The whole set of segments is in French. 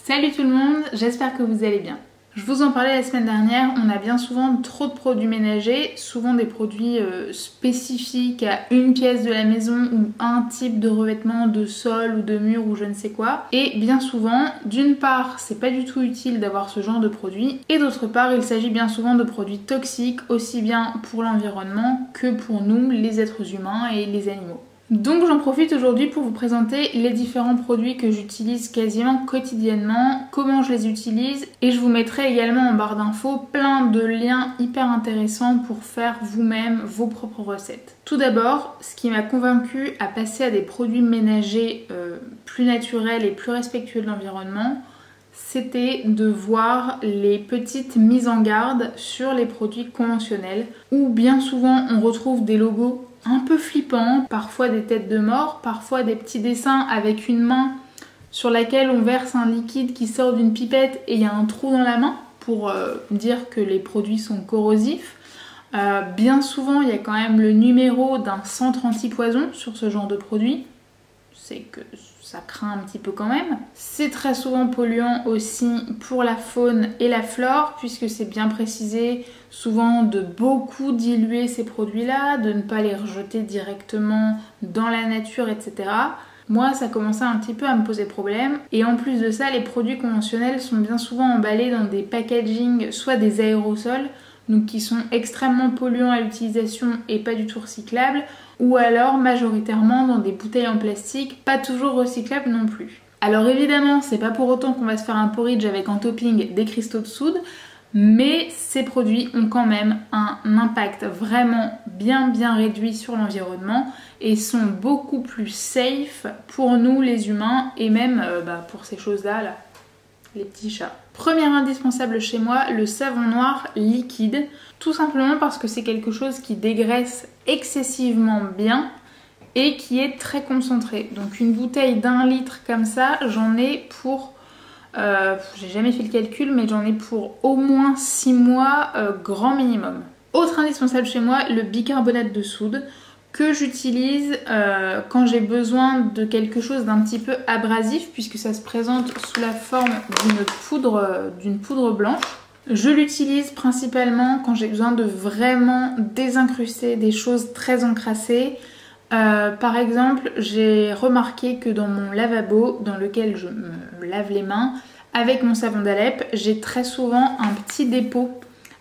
Salut tout le monde, j'espère que vous allez bien. Je vous en parlais la semaine dernière, on a bien souvent trop de produits ménagers, souvent des produits spécifiques à une pièce de la maison ou un type de revêtement de sol ou de mur ou je ne sais quoi. Et bien souvent, d'une part, c'est pas du tout utile d'avoir ce genre de produits, et d'autre part, il s'agit bien souvent de produits toxiques, aussi bien pour l'environnement que pour nous, les êtres humains et les animaux. Donc j'en profite aujourd'hui pour vous présenter les différents produits que j'utilise quasiment quotidiennement, comment je les utilise, et je vous mettrai également en barre d'infos plein de liens hyper intéressants pour faire vous-même vos propres recettes. Tout d'abord, ce qui m'a convaincue à passer à des produits ménagers plus naturels et plus respectueux de l'environnement, c'était de voir les petites mises en garde sur les produits conventionnels, où bien souvent on retrouve des logos un peu flippant, parfois des têtes de mort, parfois des petits dessins avec une main sur laquelle on verse un liquide qui sort d'une pipette et il y a un trou dans la main pour dire que les produits sont corrosifs. Bien souvent, il y a quand même le numéro d'un centre anti-poison sur ce genre de produit. C'est que ça craint un petit peu quand même. C'est très souvent polluant aussi pour la faune et la flore, puisque c'est bien précisé souvent de beaucoup diluer ces produits-là, de ne pas les rejeter directement dans la nature, etc. Moi, ça commençait un petit peu à me poser problème. Et en plus de ça, les produits conventionnels sont bien souvent emballés dans des packagings, soit des aérosols, donc qui sont extrêmement polluants à l'utilisation et pas du tout recyclables, ou alors majoritairement dans des bouteilles en plastique, pas toujours recyclables non plus. Alors évidemment, c'est pas pour autant qu'on va se faire un porridge avec en topping des cristaux de soude, mais ces produits ont quand même un impact vraiment bien réduit sur l'environnement et sont beaucoup plus safe pour nous les humains et même pour ces choses-là, là, les petits chats. Premier indispensable chez moi, le savon noir liquide, tout simplement parce que c'est quelque chose qui dégraisse excessivement bien et qui est très concentré. Donc une bouteille d'1 litre comme ça, j'en ai pour... j'ai jamais fait le calcul, mais j'en ai pour au moins 6 mois grand minimum. Autre indispensable chez moi, le bicarbonate de soude que j'utilise quand j'ai besoin de quelque chose d'un petit peu abrasif, puisque ça se présente sous la forme d'une poudre blanche. Je l'utilise principalement quand j'ai besoin de vraiment désincruster des choses très encrassées. Par exemple, j'ai remarqué que dans mon lavabo, dans lequel je me lave les mains, avec mon savon d'Alep, j'ai très souvent un petit dépôt.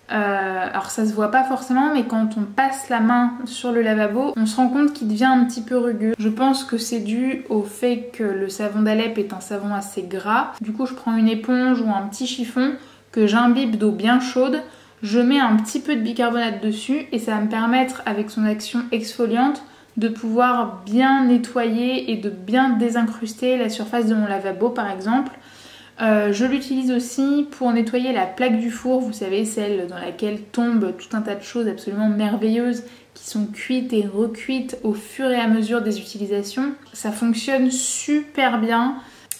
Alors ça se voit pas forcément, mais quand on passe la main sur le lavabo, on se rend compte qu'il devient un petit peu rugueux. Je pense que c'est dû au fait que le savon d'Alep est un savon assez gras. Du coup, je prends une éponge ou un petit chiffon que j'imbibe d'eau bien chaude. Je mets un petit peu de bicarbonate dessus et ça va me permettre, avec son action exfoliante, de pouvoir bien nettoyer et de bien désincruster la surface de mon lavabo par exemple. Je l'utilise aussi pour nettoyer la plaque du four, vous savez, celle dans laquelle tombent tout un tas de choses absolument merveilleuses qui sont cuites et recuites au fur et à mesure des utilisations. Ça fonctionne super bien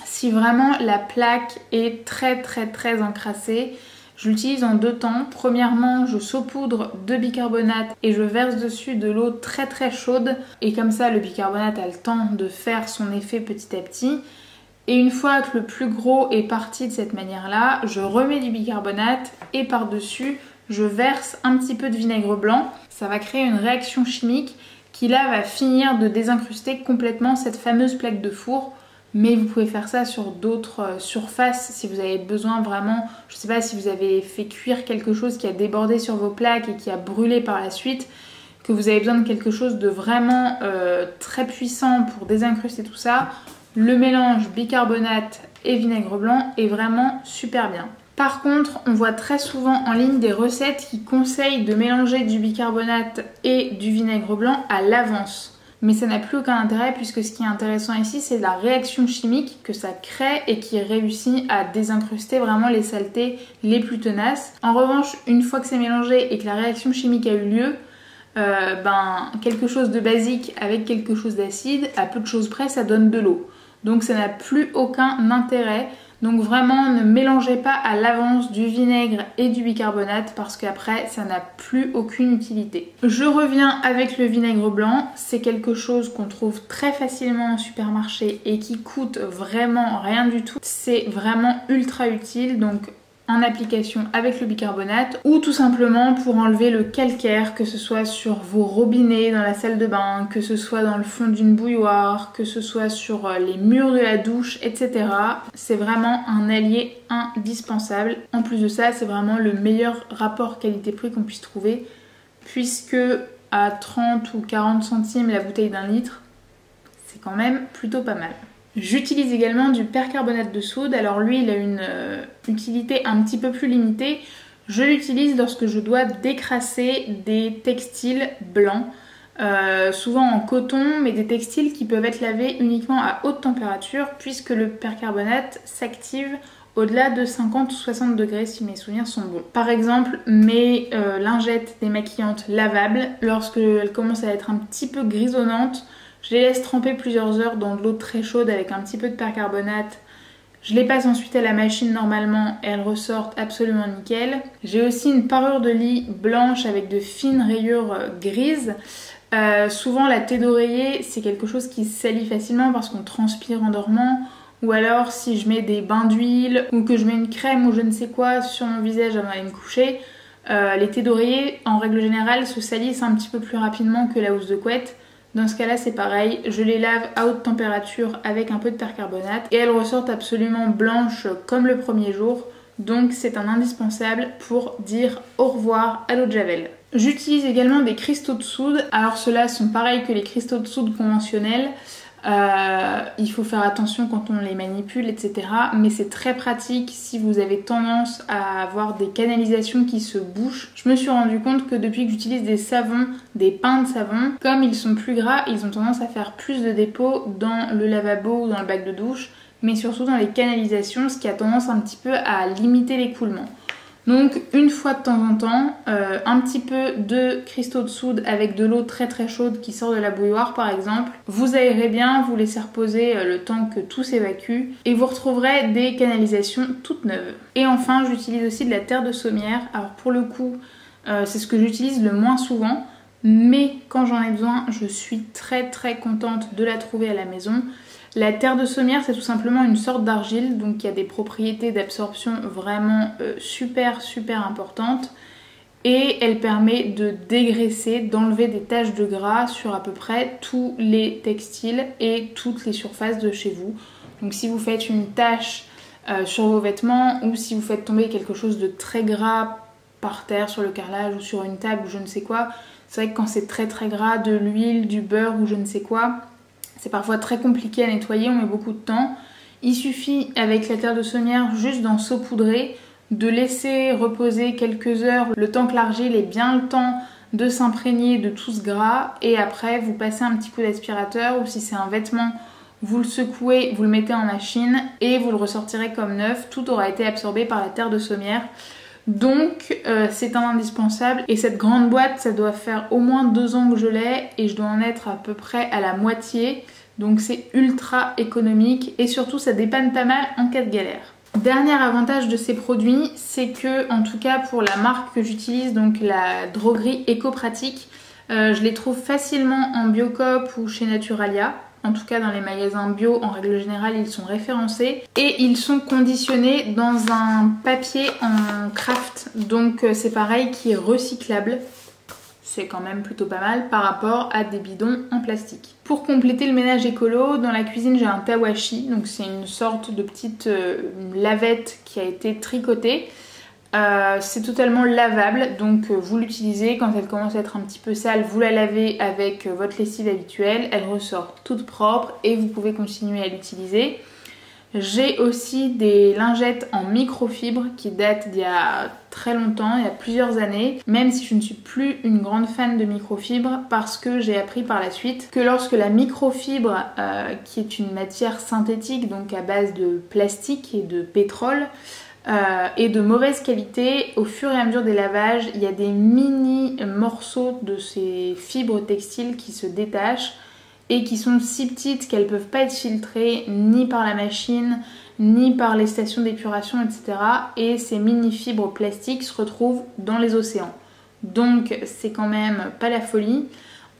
si vraiment la plaque est très encrassée. Je l'utilise en 2 temps. Premièrement, je saupoudre de bicarbonate et je verse dessus de l'eau très chaude. Et comme ça, le bicarbonate a le temps de faire son effet petit à petit. Et une fois que le plus gros est parti de cette manière-là, je remets du bicarbonate et par-dessus, je verse un petit peu de vinaigre blanc. Ça va créer une réaction chimique qui là va finir de désincruster complètement cette fameuse plaque de four. Mais vous pouvez faire ça sur d'autres surfaces si vous avez besoin vraiment, je sais pas, si vous avez fait cuire quelque chose qui a débordé sur vos plaques et qui a brûlé par la suite, que vous avez besoin de quelque chose de vraiment très puissant pour désincruster tout ça. Le mélange bicarbonate et vinaigre blanc est vraiment super bien. Par contre, on voit très souvent en ligne des recettes qui conseillent de mélanger du bicarbonate et du vinaigre blanc à l'avance. Mais ça n'a plus aucun intérêt puisque ce qui est intéressant ici, c'est la réaction chimique que ça crée et qui réussit à désincruster vraiment les saletés les plus tenaces. En revanche, une fois que c'est mélangé et que la réaction chimique a eu lieu, quelque chose de basique avec quelque chose d'acide, à peu de choses près, ça donne de l'eau. Donc ça n'a plus aucun intérêt Donc vraiment ne mélangez pas à l'avance du vinaigre et du bicarbonate parce qu'après ça n'a plus aucune utilité. Je reviens avec le vinaigre blanc, c'est quelque chose qu'on trouve très facilement en supermarché et qui coûte vraiment rien du tout. C'est vraiment ultra utile, donc en application avec le bicarbonate ou tout simplement pour enlever le calcaire, que ce soit sur vos robinets dans la salle de bain, que ce soit dans le fond d'une bouilloire, que ce soit sur les murs de la douche, etc. C'est vraiment un allié indispensable. En plus de ça, c'est vraiment le meilleur rapport qualité-prix qu'on puisse trouver puisque à 30 ou 40 centimes la bouteille d'un litre, c'est quand même plutôt pas mal. J'utilise également du percarbonate de soude. Alors lui, il a une utilité un petit peu plus limitée. Je l'utilise lorsque je dois décrasser des textiles blancs, souvent en coton, mais des textiles qui peuvent être lavés uniquement à haute température puisque le percarbonate s'active au-delà de 50 ou 60 degrés si mes souvenirs sont bons. Par exemple, mes lingettes démaquillantes lavables, lorsqu'elles commencent à être un petit peu grisonnantes, je les laisse tremper plusieurs heures dans de l'eau très chaude avec un petit peu de percarbonate. Je les passe ensuite à la machine normalement et elles ressortent absolument nickel. J'ai aussi une parure de lit blanche avec de fines rayures grises. Souvent la thé d'oreiller c'est quelque chose qui se salit facilement parce qu'on transpire en dormant. Ou alors si je mets des bains d'huile ou que je mets une crème ou je ne sais quoi sur mon visage avant d'aller me coucher, les thés d'oreiller en règle générale se salissent un petit peu plus rapidement que la housse de couette. Dans ce cas-là, c'est pareil, je les lave à haute température avec un peu de percarbonate et elles ressortent absolument blanches comme le premier jour. Donc c'est un indispensable pour dire au revoir à l'eau de Javel. J'utilise également des cristaux de soude. Alors ceux-là sont pareils que les cristaux de soude conventionnels. Il faut faire attention quand on les manipule, etc. Mais c'est très pratique si vous avez tendance à avoir des canalisations qui se bouchent. Je me suis rendu compte que depuis que j'utilise des savons, des pains de savon, comme ils sont plus gras, ils ont tendance à faire plus de dépôts dans le lavabo ou dans le bac de douche, mais surtout dans les canalisations, ce qui a tendance un petit peu à limiter l'écoulement. Donc une fois de temps en temps, un petit peu de cristaux de soude avec de l'eau très très chaude qui sort de la bouilloire par exemple. Vous aérez bien, vous laissez reposer le temps que tout s'évacue et vous retrouverez des canalisations toutes neuves. Et enfin j'utilise aussi de la terre de saumière. Alors pour le coup c'est ce que j'utilise le moins souvent, mais quand j'en ai besoin je suis très très contente de la trouver à la maison. La terre de saumière c'est tout simplement une sorte d'argile donc qui a des propriétés d'absorption vraiment super importantes et elle permet de dégraisser, d'enlever des taches de gras sur à peu près tous les textiles et toutes les surfaces de chez vous. Donc si vous faites une tache sur vos vêtements ou si vous faites tomber quelque chose de très gras par terre sur le carrelage ou sur une table ou je ne sais quoi, c'est vrai que quand c'est très gras, de l'huile, du beurre ou je ne sais quoi, c'est parfois très compliqué à nettoyer, on met beaucoup de temps. Il suffit avec la terre de saumière juste d'en saupoudrer, de laisser reposer quelques heures, le temps que l'argile ait bien le temps de s'imprégner de tout ce gras. Et après vous passez un petit coup d'aspirateur ou si c'est un vêtement, vous le secouez, vous le mettez en machine et vous le ressortirez comme neuf. Tout aura été absorbé par la terre de saumière. Donc c'est un indispensable et cette grande boîte ça doit faire au moins 2 ans que je l'ai et je dois en être à peu près à la moitié, donc c'est ultra économique et surtout ça dépanne pas mal en cas de galère. Dernier avantage de ces produits, c'est que en tout cas pour la marque que j'utilise, donc la droguerie Ecopratique, je les trouve facilement en Biocoop ou chez Naturalia. En tout cas dans les magasins bio, en règle générale, ils sont référencés. Et ils sont conditionnés dans un papier en craft. Donc c'est pareil, qui est recyclable. C'est quand même plutôt pas mal par rapport à des bidons en plastique. Pour compléter le ménage écolo, dans la cuisine j'ai un tawashi. Donc c'est une sorte de petite lavette qui a été tricotée. C'est totalement lavable, donc vous l'utilisez, quand elle commence à être un petit peu sale, vous la lavez avec votre lessive habituelle, elle ressort toute propre et vous pouvez continuer à l'utiliser. J'ai aussi des lingettes en microfibre qui datent d'il y a très longtemps, il y a plusieurs années, même si je ne suis plus une grande fan de microfibre parce que j'ai appris par la suite que lorsque la microfibre, qui est une matière synthétique, donc à base de plastique et de pétrole, et de mauvaise qualité, au fur et à mesure des lavages, il y a des mini morceaux de ces fibres textiles qui se détachent et qui sont si petites qu'elles ne peuvent pas être filtrées ni par la machine, ni par les stations d'épuration, etc. Et ces mini-fibres plastiques se retrouvent dans les océans. Donc c'est quand même pas la folie.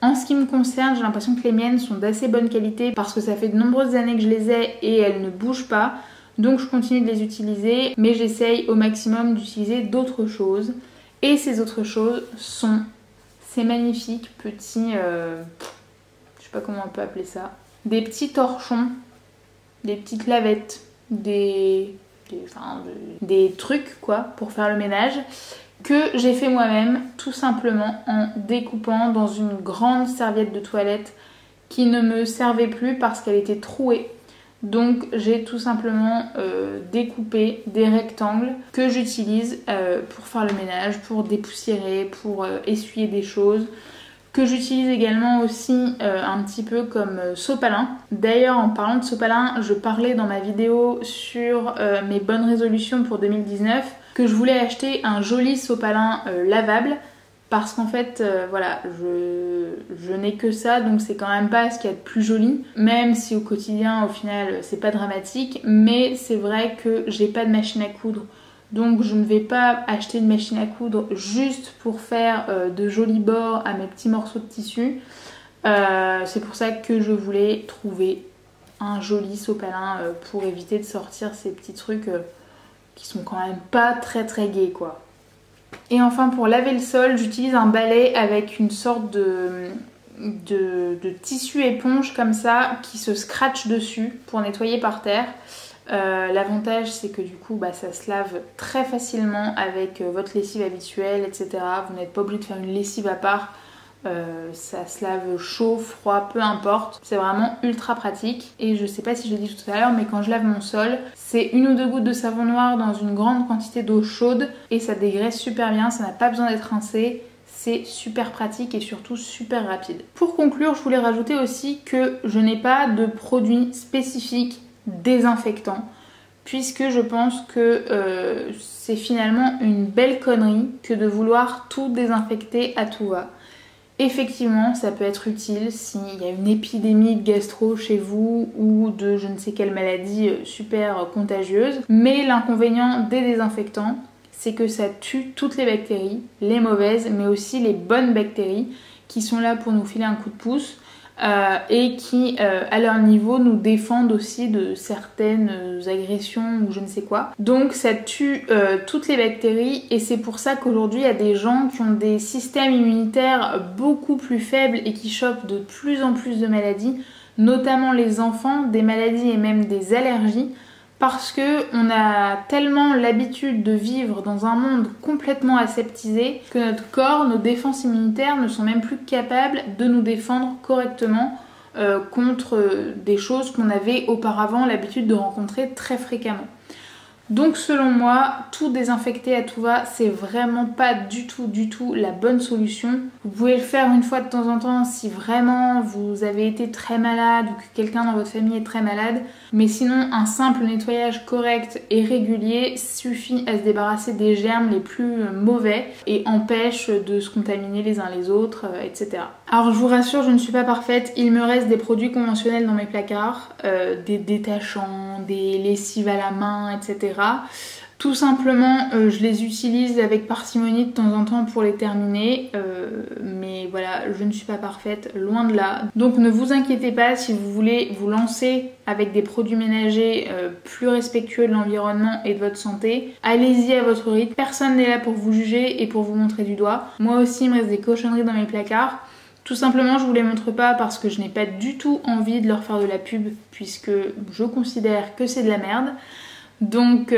En ce qui me concerne, j'ai l'impression que les miennes sont d'assez bonne qualité parce que ça fait de nombreuses années que je les ai et elles ne bougent pas. Donc je continue de les utiliser, mais j'essaye au maximum d'utiliser d'autres choses. Et ces autres choses sont ces magnifiques petits, je sais pas comment on peut appeler ça, des petits torchons, des petites lavettes, des trucs quoi pour faire le ménage, que j'ai fait moi-même tout simplement en découpant dans une grande serviette de toilette qui ne me servait plus parce qu'elle était trouée. Donc j'ai tout simplement découpé des rectangles que j'utilise pour faire le ménage, pour dépoussiérer, pour essuyer des choses, que j'utilise également aussi un petit peu comme sopalin. D'ailleurs, en parlant de sopalin, je parlais dans ma vidéo sur mes bonnes résolutions pour 2019 que je voulais acheter un joli sopalin lavable parce qu'en fait, voilà, je n'ai que ça, donc c'est quand même pas ce qu'il y a de plus joli, même si au quotidien, au final, c'est pas dramatique, mais c'est vrai que j'ai pas de machine à coudre. Donc je ne vais pas acheter une machine à coudre juste pour faire de jolis bords à mes petits morceaux de tissu. C'est pour ça que je voulais trouver un joli sopalin pour éviter de sortir ces petits trucs qui sont quand même pas très très gais quoi. Et enfin pour laver le sol, j'utilise un balai avec une sorte de tissu éponge comme ça qui se scratche dessus pour nettoyer par terre. L'avantage c'est que du coup ça se lave très facilement avec votre lessive habituelle, etc. Vous n'êtes pas obligé de faire une lessive à part, ça se lave chaud, froid, peu importe. C'est vraiment ultra pratique. Et je sais pas si je l'ai dit tout à l'heure, mais quand je lave mon sol, c'est 1 ou 2 gouttes de savon noir dans une grande quantité d'eau chaude et ça dégraisse super bien, ça n'a pas besoin d'être rincé. C'est super pratique et surtout super rapide. Pour conclure, je voulais rajouter aussi que je n'ai pas de produit spécifique désinfectant puisque je pense que c'est finalement une belle connerie que de vouloir tout désinfecter à tout va. Effectivement, ça peut être utile s'il y a une épidémie de gastro chez vous ou de je ne sais quelle maladie super contagieuse, mais l'inconvénient des désinfectants, c'est que ça tue toutes les bactéries, les mauvaises mais aussi les bonnes bactéries qui sont là pour nous filer un coup de pouce. Et qui à leur niveau nous défendent aussi de certaines agressions ou je ne sais quoi. Donc ça tue toutes les bactéries et c'est pour ça qu'aujourd'hui il y a des gens qui ont des systèmes immunitaires beaucoup plus faibles et qui chopent de plus en plus de maladies, notamment les enfants, des maladies et même des allergies. Parce qu'on a tellement l'habitude de vivre dans un monde complètement aseptisé que notre corps, nos défenses immunitaires ne sont même plus capables de nous défendre correctement contre des choses qu'on avait auparavant l'habitude de rencontrer très fréquemment. Donc selon moi, tout désinfecter à tout va, c'est vraiment pas du tout la bonne solution. Vous pouvez le faire une fois de temps en temps si vraiment vous avez été très malade ou que quelqu'un dans votre famille est très malade. Mais sinon, un simple nettoyage correct et régulier suffit à se débarrasser des germes les plus mauvais et empêche de se contaminer les uns les autres, etc. Alors je vous rassure, je ne suis pas parfaite. Il me reste des produits conventionnels dans mes placards, des détachants, des lessives à la main, etc. Tout simplement, je les utilise avec parcimonie de temps en temps pour les terminer, mais voilà, je ne suis pas parfaite, loin de là. Donc ne vous inquiétez pas si vous voulez vous lancer avec des produits ménagers plus respectueux de l'environnement et de votre santé. Allez-y à votre rythme, personne n'est là pour vous juger et pour vous montrer du doigt. Moi aussi, il me reste des cochonneries dans mes placards. Tout simplement, je vous les montre pas parce que je n'ai pas du tout envie de leur faire de la pub puisque je considère que c'est de la merde. Donc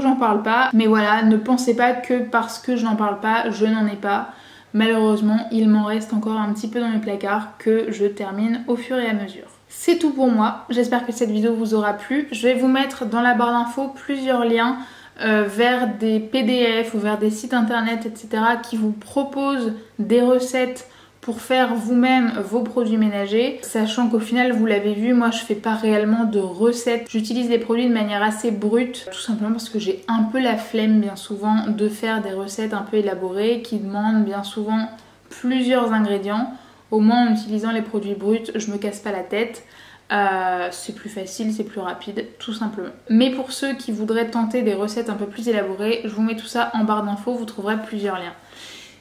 j'en parle pas. Mais voilà, ne pensez pas que parce que je n'en parle pas, je n'en ai pas. Malheureusement, il m'en reste encore un petit peu dans mes placards que je termine au fur et à mesure. C'est tout pour moi. J'espère que cette vidéo vous aura plu. Je vais vous mettre dans la barre d'infos plusieurs liens vers des PDF ou vers des sites internet, etc. qui vous proposent des recettes pour faire vous-même vos produits ménagers, sachant qu'au final, vous l'avez vu, moi je fais pas réellement de recettes. J'utilise les produits de manière assez brute, tout simplement parce que j'ai un peu la flemme bien souvent de faire des recettes un peu élaborées qui demandent bien souvent plusieurs ingrédients. Au moins en utilisant les produits bruts, je me casse pas la tête. C'est plus facile, c'est plus rapide, tout simplement. Mais pour ceux qui voudraient tenter des recettes un peu plus élaborées, je vous mets tout ça en barre d'infos, vous trouverez plusieurs liens.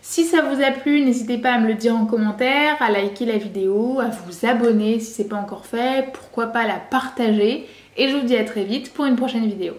Si ça vous a plu, n'hésitez pas à me le dire en commentaire, à liker la vidéo, à vous abonner si ce n'est pas encore fait, pourquoi pas la partager. Et je vous dis à très vite pour une prochaine vidéo.